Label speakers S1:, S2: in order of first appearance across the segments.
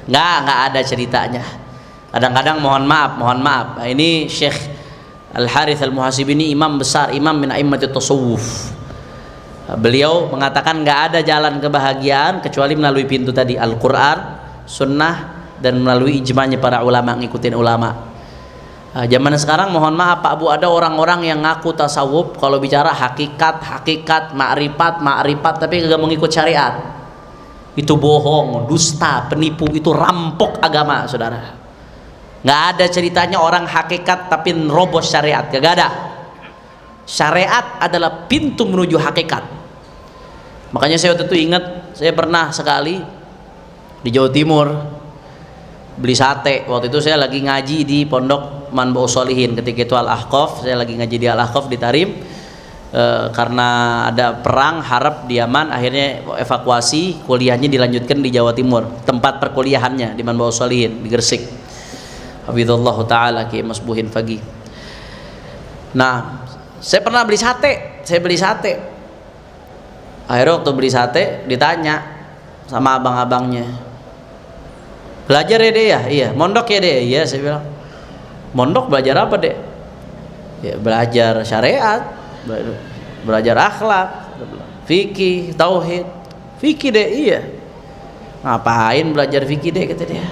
S1: nggak ada ceritanya. Kadang-kadang mohon maaf. Nah, ini Syekh Al-Harith Al-Muhasibi ini imam besar, imam min a'immatit tasawuf. Beliau mengatakan nggak ada jalan kebahagiaan kecuali melalui pintu tadi, Al-Quran, Sunnah, dan melalui ijma'nya para ulama, ngikutin ulama. Zaman sekarang mohon maaf Pak Bu, ada orang-orang yang ngaku tasawuf, kalau bicara hakikat, ma'rifat, tapi kagak mengikut syariat. Itu bohong, dusta, penipu, itu rampok agama, saudara. Nggak ada ceritanya orang hakikat tapi nerobos syariat, kagak ada. Syariat adalah pintu menuju hakikat. Makanya saya waktu itu ingat, saya pernah sekali di Jawa Timur beli sate. Waktu itu saya lagi ngaji di Pondok Manba'us Sholihin, ketika itu Al-Ahqaf, saya lagi ngaji di Al-Ahqaf di Tarim. Karena ada perang, harap di Yaman, akhirnya evakuasi, kuliahnya dilanjutkan di Jawa Timur, tempat perkuliahannya di Manba'us Sholihin di Gresik. Hafizallahu ta'ala Ki Mas Buhin Fagi. Nah, saya pernah beli sate. Akhirnya waktu beli sate ditanya sama abang-abangnya, belajar ya deh ya? Iya. Mondok ya deh? Iya. Saya bilang, mondok belajar apa deh? Ya belajar syariat, belajar akhlak, fikih, tauhid. Fikih deh? Iya. Ngapain belajar fikih deh, kata dia.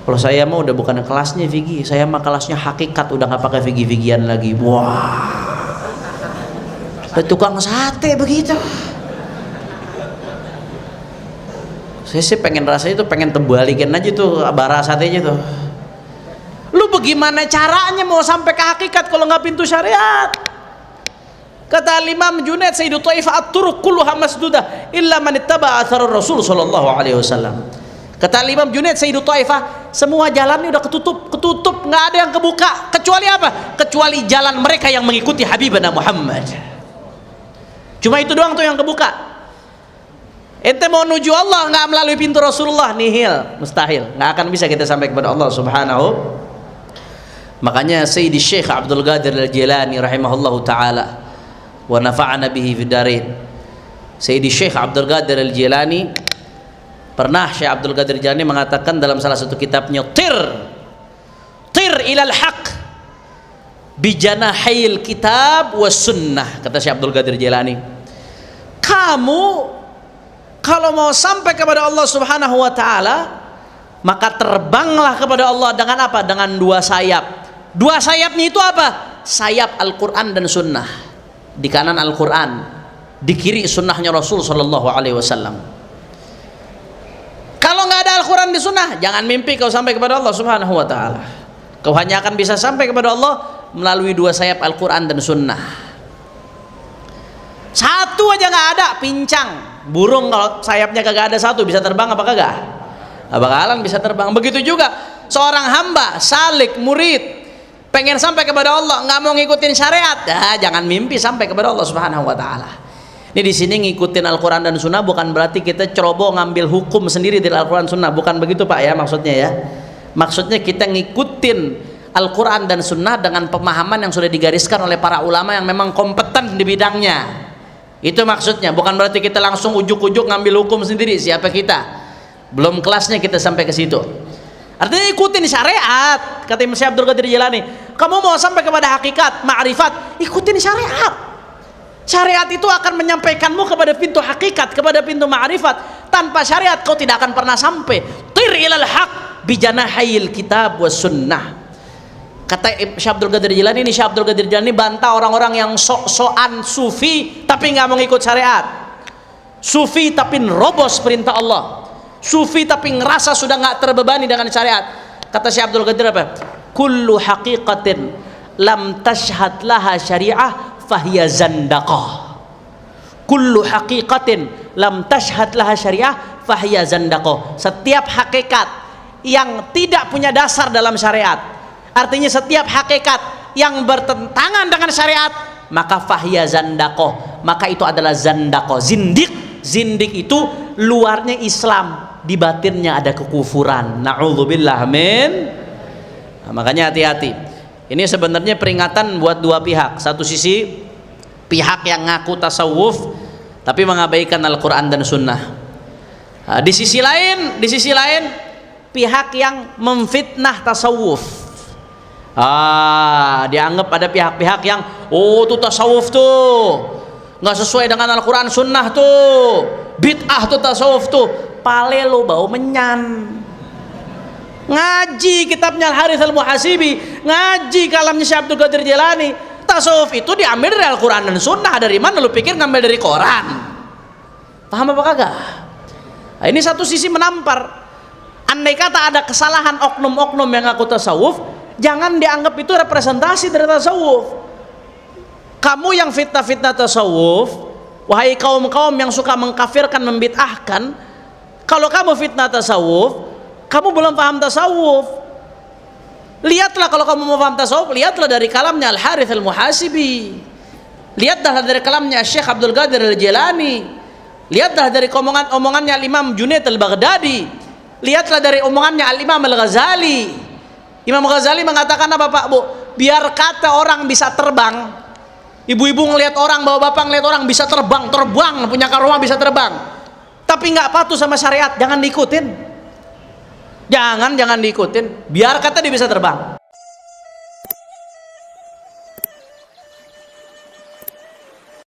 S1: Kalau saya mah udah bukan kelasnya fikih, saya mah kelasnya hakikat, udah nggak pakai fikih-fikihan lagi. Wah, tukang sate begitu. Saya sih pengen rasanya tuh, pengen tebalikin aja tuh bara satenya tuh. Lu bagaimana caranya mau sampai ke hakikat kalau nggak pintu syariat? Kata Imam Junaid, Sayyidu Taifah, at-turuq kulluha masdudah illa man ittaba athar Rasul sallallahu alaihi wasallam. Kata Imam Junaid, Sayyidu Taifah, semua jalannya udah ketutup, nggak ada yang kebuka, kecuali apa? Kecuali jalan mereka yang mengikuti Habibana Muhammad. Cuma itu doang tuh yang kebuka. Ente mau menuju Allah nggak melalui pintu Rasulullah, nihil, mustahil, nggak akan bisa kita sampai kepada Allah Subhanahu. Makanya Sayyidi Syekh Abdul Qadir Al-Jilani rahimahullahu taala wa nafa'ana bihi fid darain. Sayyidi Syekh Abdul Qadir Al-Jilani, pernah Syekh Abdul Qadir Al-Jilani mengatakan dalam salah satu kitabnya, tir ilal haq bijanahil kitab was sunnah. Kata Syekh Abdul Qadir Jilani, kamu kalau mau sampai kepada Allah Subhanahu wa taala, maka terbanglah kepada Allah dengan apa? Dengan dua sayap. Dua sayapnya itu apa? Sayap Al-Quran dan Sunnah. Di kanan Al-Quran, di kiri Sunnahnya Rasul Sallallahu Alaihi Wasallam. Kalau nggak ada Al-Quran di Sunnah, jangan mimpi kau sampai kepada Allah Subhanahu wa taala. Kau hanya akan bisa sampai kepada Allah melalui dua sayap Al-Quran dan Sunnah. Satu aja nggak ada, pincang. Burung kalau sayapnya kagak ada satu, bisa terbang apa kagak? Nggak bakalan bisa terbang. Begitu juga seorang hamba salik, murid, pengen sampai kepada Allah, nggak mau ngikutin syariat, jangan mimpi sampai kepada Allah Subhanahu wa taala. Ini di sini ngikutin Al-Quran dan Sunnah bukan berarti kita ceroboh ngambil hukum sendiri dari Al-Quran Sunnah, bukan begitu Pak ya maksudnya ya. Maksudnya kita ngikutin Al-Quran dan Sunnah dengan pemahaman yang sudah digariskan oleh para ulama yang memang kompeten di bidangnya. Itu maksudnya, bukan berarti kita langsung ujuk-ujuk ngambil hukum sendiri. Siapa kita? Belum kelasnya kita sampai ke situ. Artinya ikutin syariat. Kata Imam Syekh Abdul Qadir Jilani, kamu mau sampai kepada hakikat, ma'rifat, ikutin syariat. Syariat itu akan menyampaikanmu kepada pintu hakikat, kepada pintu ma'rifat. Tanpa syariat kau tidak akan pernah sampai. Tir ilal haq bijanahil kitab was sunnah. Kata Syekh Abdul Qadir Jilani, ini Syekh Abdul Qadir Jilani bantah orang-orang yang sok-sokan sufi tapi nggak mau ngikut syariat. Sufi tapi nerobos perintah Allah. Sufi tapi ngerasa sudah nggak terbebani dengan syariat. Kata Syekh Abdul Qadir apa? Kullu haqiqatin lam tashhad laha syariah fahiya zandaqah. Kullu haqiqatin lam tashhad laha syariah fahiya zandaqah. Setiap hakikat yang tidak punya dasar dalam syariat, artinya setiap hakikat yang bertentangan dengan syariat, maka fahiya zandaqah, maka itu adalah zandaqah, zindik itu luarnya Islam, di batinnya ada kekufuran. Na'udzubillah min. Nah, makanya hati-hati. Ini sebenarnya peringatan buat dua pihak. Satu sisi pihak yang ngaku tasawuf tapi mengabaikan Al-Quran dan Sunnah. Nah, di sisi lain pihak yang memfitnah tasawuf. Dianggap ada pihak-pihak yang tuh tasawuf tuh nggak sesuai dengan Al-Quran Sunnah tuh, bid'ah tuh tasawuf tuh. Pale lo bau menyan. Ngaji kitabnya Al-Harith Al-Muhasibi, ngaji kalamnya Syekh Abdul Qadir Jilani. Tasawuf itu diambil dari Al-Quran dan Sunnah. Dari mana lu pikir ngambil dari Quran? Paham apa kagak? Nah, ini satu sisi menampar. Andai kata ada kesalahan oknum-oknum yang ngaku tasawuf, jangan dianggap itu representasi dari tasawuf. Kamu yang fitnah-fitnah tasawuf, wahai kaum-kaum yang suka mengkafirkan, membid'ahkan, kalau kamu fitnah tasawuf, kamu belum paham tasawuf. Lihatlah, kalau kamu mau paham tasawuf, lihatlah dari kalamnya Al-Harith Al-Muhasibi, lihatlah dari kalamnya Syekh Abdul Qadir Al-Jilani, lihatlah dari omongannya Imam Junaid Al-Baghdadi, lihatlah dari omongannya Al-Imam Al-Ghazali. Imam Ghazali mengatakan apa Pak Bu? Biar kata orang bisa terbang, ibu-ibu ngelihat orang, bapak-bapak ngelihat orang bisa terbang, punya karomah bisa terbang, tapi nggak patuh sama syariat, jangan diikutin. Jangan diikutin. Biar kata dia bisa terbang.